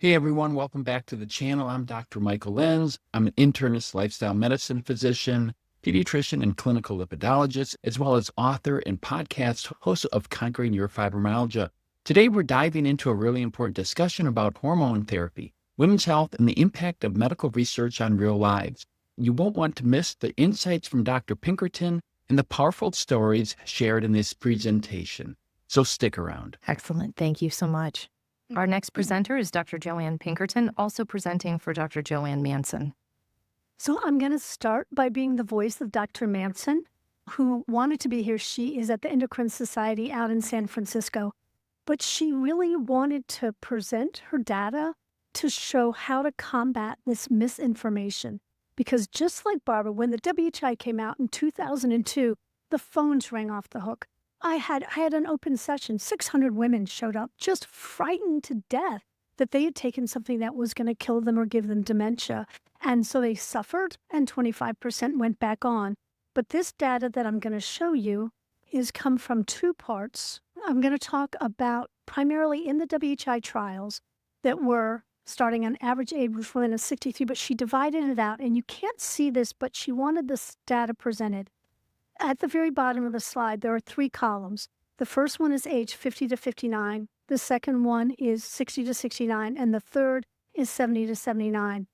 Hey everyone, welcome back to the channel. I'm Dr. Michael Lenz. I'm an internist, lifestyle medicine physician, pediatrician, and clinical lipidologist, as well as author and podcast host of Conquering Your Fibromyalgia. Today, we're diving into a really important discussion about hormone therapy, women's health, and the impact of medical research on real lives. You won't want to miss the insights from Dr. Pinkerton and the powerful stories shared in this presentation. So stick around. Excellent. Thank you so much. Our next presenter is Dr. Joanne Pinkerton, also presenting for Dr. Joanne Manson. So I'm going to start by being the voice of Dr. Manson, who wanted to be here. She is at the Endocrine Society out in San Francisco, but she really wanted to present her data to show how to combat this misinformation. Because just like Barbara, when the WHI came out in 2002, the phones rang off the hook. I had an open session. 600 women showed up, just frightened to death that they had taken something that was going to kill them or give them dementia. And so they suffered, and 25% went back on. But this data that I'm going to show you is come from two parts. I'm going to talk about primarily in the WHI trials that were starting on average age for women of 63, but she divided it out. And you can't see this, but she wanted this data presented. At the very bottom of the slide, there are three columns. The first one is age 50 to 59. The second one is 60 to 69. And the third is 70 to 79.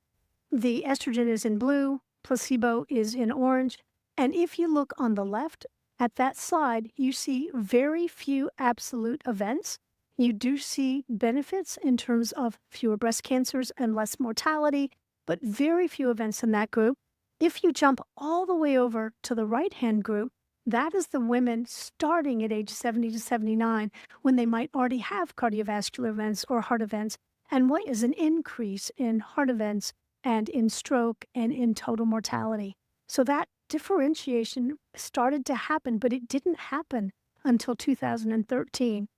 The estrogen is in blue. Placebo is in orange. And if you look on the left at that slide, you see very few absolute events. You do see benefits in terms of fewer breast cancers and less mortality, but very few events in that group. If you jump all the way over to the right-hand group, that is the women starting at age 70 to 79 when they might already have cardiovascular events or heart events, and what is an increase in heart events and in stroke and in total mortality. So that differentiation started to happen, but it didn't happen until 2013.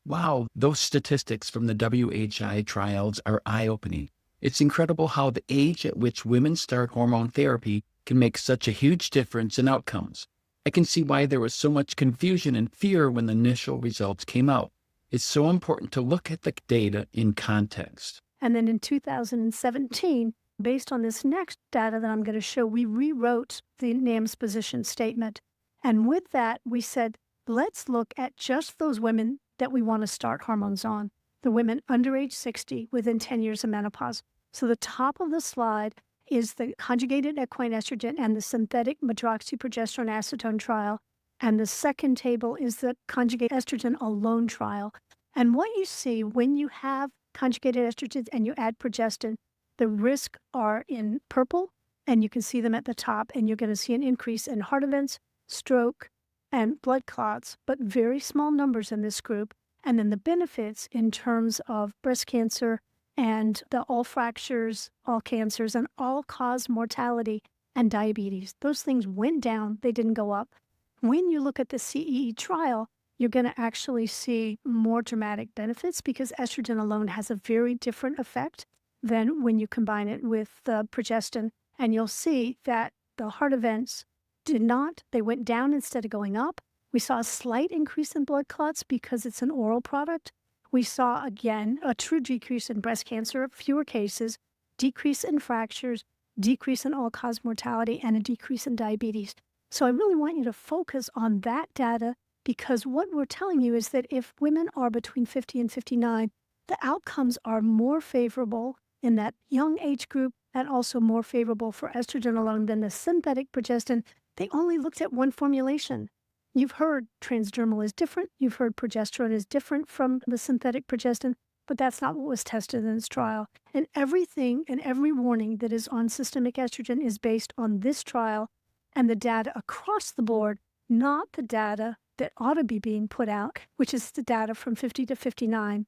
Wow, those statistics from the WHI trials are eye-opening. It's incredible how the age at which women start hormone therapy can make such a huge difference in outcomes. I can see why there was so much confusion and fear when the initial results came out. It's so important to look at the data in context. And then in 2017, based on this next data that I'm going to show, we rewrote the NAMS position statement. And with that, we said, let's look at just those women that we want to start hormones on, the women under age 60 within 10 years of menopause. So the top of the slide is the conjugated equine estrogen and the synthetic medroxyprogesterone acetone trial. And the second table is the conjugated estrogen alone trial. And what you see when you have conjugated estrogens and you add progestin, the risks are in purple, and you can see them at the top, and you're going to see an increase in heart events, stroke, and blood clots, but very small numbers in this group. And then the benefits in terms of breast cancer and the all fractures, all cancers, and all-cause mortality and diabetes. Those things went down. They didn't go up. When you look at the CEE trial, you're going to actually see more dramatic benefits because estrogen alone has a very different effect than when you combine it with the progestin. And you'll see that the heart events did not. They went down instead of going up. We saw a slight increase in blood clots because it's an oral product. We saw, again, a true decrease in breast cancer, fewer cases, decrease in fractures, decrease in all-cause mortality, and a decrease in diabetes. So I really want you to focus on that data because what we're telling you is that if women are between 50 and 59, the outcomes are more favorable in that young age group and also more favorable for estrogen alone than the synthetic progestin. They only looked at one formulation. You've heard transdermal is different. You've heard progesterone is different from the synthetic progestin, but that's not what was tested in this trial. And everything and every warning that is on systemic estrogen is based on this trial and the data across the board, not the data that ought to be being put out, which is the data from 50 to 59.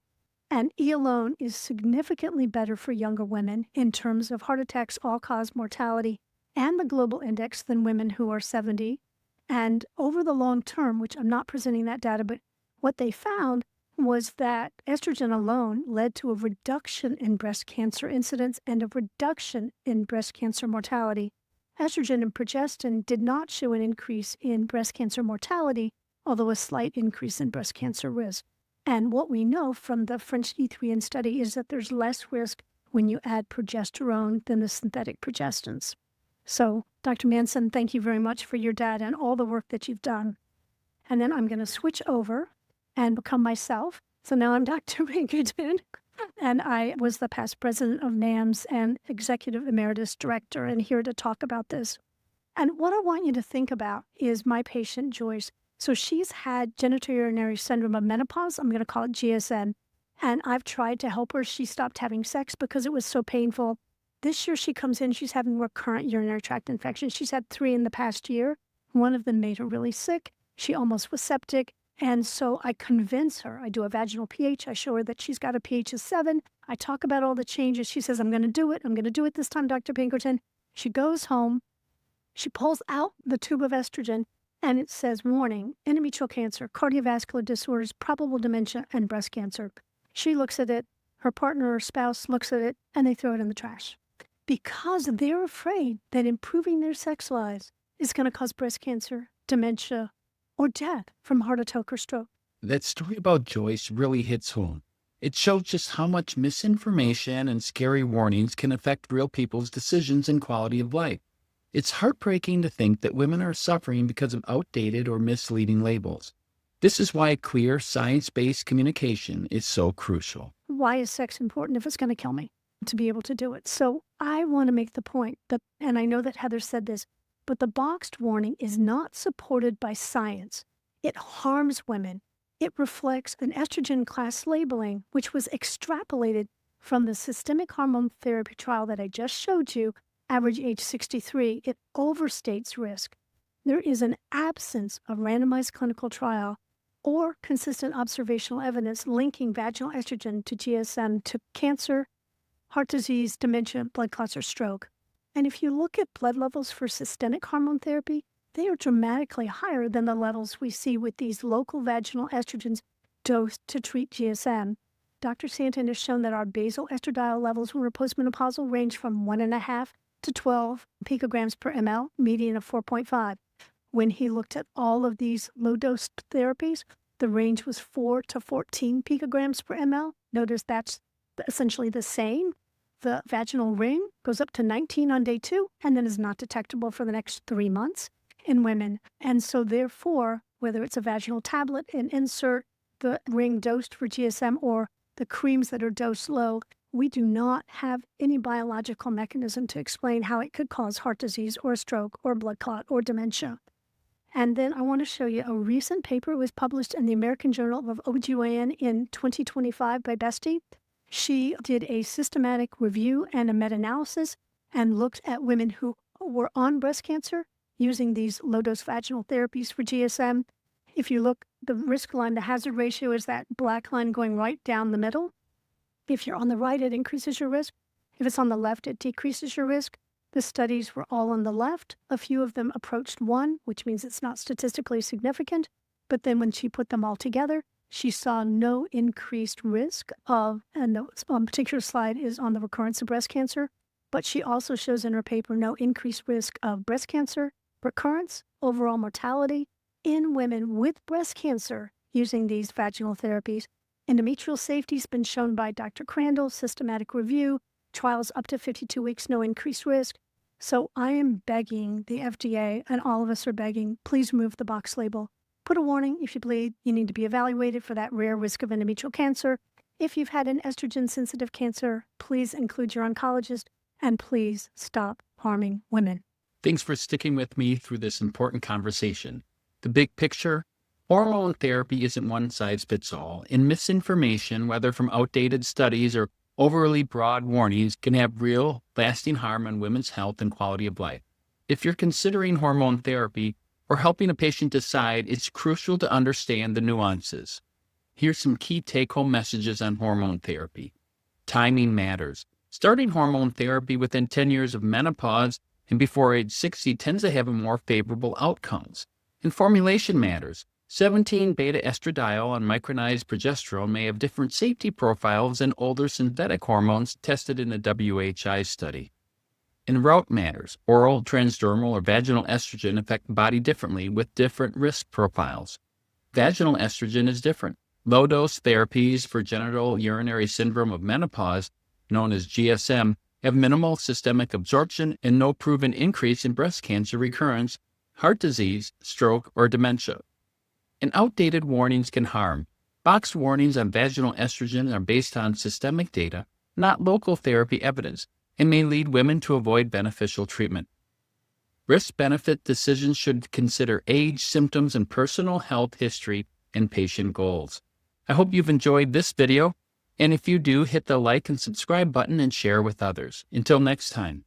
And E alone is significantly better for younger women in terms of heart attacks, all-cause mortality, and the global index than women who are 70. And over the long term, which I'm not presenting that data, but what they found was that estrogen alone led to a reduction in breast cancer incidence and a reduction in breast cancer mortality. Estrogen and progestin did not show an increase in breast cancer mortality, although a slight increase in breast cancer risk. And what we know from the French E3N study is that there's less risk when you add progesterone than the synthetic progestins. So, Dr. Manson, thank you very much for your data and all the work that you've done. And then I'm going to switch over and become myself. So now I'm Dr. Pinkerton, and I was the past president of NAMS and executive emeritus director, and here to talk about this. And what I want you to think about is my patient, Joyce. So she's had genitourinary syndrome of menopause. I'm going to call it GSM. And I've tried to help her. She stopped having sex because it was so painful. This year she comes in, she's having recurrent urinary tract infections. She's had 3 in the past year. One of them made her really sick. She almost was septic. And so I convince her. I do a vaginal pH. I show her that she's got a pH of 7. I talk about all the changes. She says, I'm going to do it. I'm going to do it this time, Dr. Pinkerton. She goes home. She pulls out the tube of estrogen, and it says, warning, endometrial cancer, cardiovascular disorders, probable dementia, and breast cancer. She looks at it. Her partner or spouse looks at it, and they throw it in the trash because they're afraid that improving their sex lives is going to cause breast cancer, dementia, or death from heart attack or stroke. That story about Joyce really hits home. It shows just how much misinformation and scary warnings can affect real people's decisions and quality of life. It's heartbreaking to think that women are suffering because of outdated or misleading labels. This is why clear, science-based communication is so crucial. Why is sex important if it's going to kill me? To be able to do it. So I want to make the point that, and I know that Heather said this, but the boxed warning is not supported by science. It harms women. It reflects an estrogen class labeling, which was extrapolated from the systemic hormone therapy trial that I just showed you, average age 63. It overstates risk. There is an absence of randomized clinical trial or consistent observational evidence linking vaginal estrogen to GSM to cancer, heart disease, dementia, blood clots, or stroke. And if you look at blood levels for systemic hormone therapy, they are dramatically higher than the levels we see with these local vaginal estrogens dosed to treat GSM. Dr. Santon has shown that our basal estradiol levels when we're postmenopausal range from 1.5 to 12 picograms per ml, median of 4.5. When he looked at all of these low-dose therapies, the range was 4 to 14 picograms per ml. Notice that's essentially the same. The vaginal ring goes up to 19 on day 2 and then is not detectable for the next 3 months in women. And so therefore, whether it's a vaginal tablet, an insert, the ring dosed for GSM, or the creams that are dosed low, we do not have any biological mechanism to explain how it could cause heart disease or stroke or blood clot or dementia. And then I want to show you a recent paper. It was published in the American Journal of OBGYN in 2025 by Bestie. She did a systematic review and a meta-analysis and looked at women who were on breast cancer using these low-dose vaginal therapies for GSM. If you look, the risk line, the hazard ratio is that black line going right down the middle. If you're on the right, it increases your risk. If it's on the left, it decreases your risk. The studies were all on the left. A few of them approached 1, which means it's not statistically significant. But then when she put them all together, she saw no increased risk of, and the particular slide is on the recurrence of breast cancer, but she also shows in her paper no increased risk of breast cancer, recurrence, overall mortality in women with breast cancer using these vaginal therapies. Endometrial safety has been shown by Dr. Crandall, systematic review, trials up to 52 weeks, no increased risk. So I am begging the FDA, and all of us are begging, please remove the box label. Put a warning, if you bleed, you need to be evaluated for that rare risk of endometrial cancer. If you've had an estrogen-sensitive cancer, please include your oncologist, and please stop harming women. Thanks for sticking with me through this important conversation. The big picture: hormone therapy isn't one size fits all, and misinformation, whether from outdated studies or overly broad warnings, can have real, lasting harm on women's health and quality of life. If you're considering hormone therapy or helping a patient decide, it's crucial to understand the nuances. Here's some key take-home messages on hormone therapy. Timing matters. Starting hormone therapy within 10 years of menopause and before age 60 tends to have more favorable outcomes. And formulation matters. 17-beta-estradiol and micronized progesterone may have different safety profiles than older synthetic hormones tested in a WHI study. And route matters. Oral, transdermal, or vaginal estrogen affect the body differently with different risk profiles. Vaginal estrogen is different. Low-dose therapies for genital urinary syndrome of menopause, known as GSM, have minimal systemic absorption and no proven increase in breast cancer recurrence, heart disease, stroke, or dementia. And outdated warnings can harm. Boxed warnings on vaginal estrogen are based on systemic data, not local therapy evidence, and may lead women to avoid beneficial treatment. Risk-benefit decisions should consider age, symptoms, and personal health history and patient goals. I hope you've enjoyed this video, and if you do, hit the like and subscribe button and share with others. Until next time.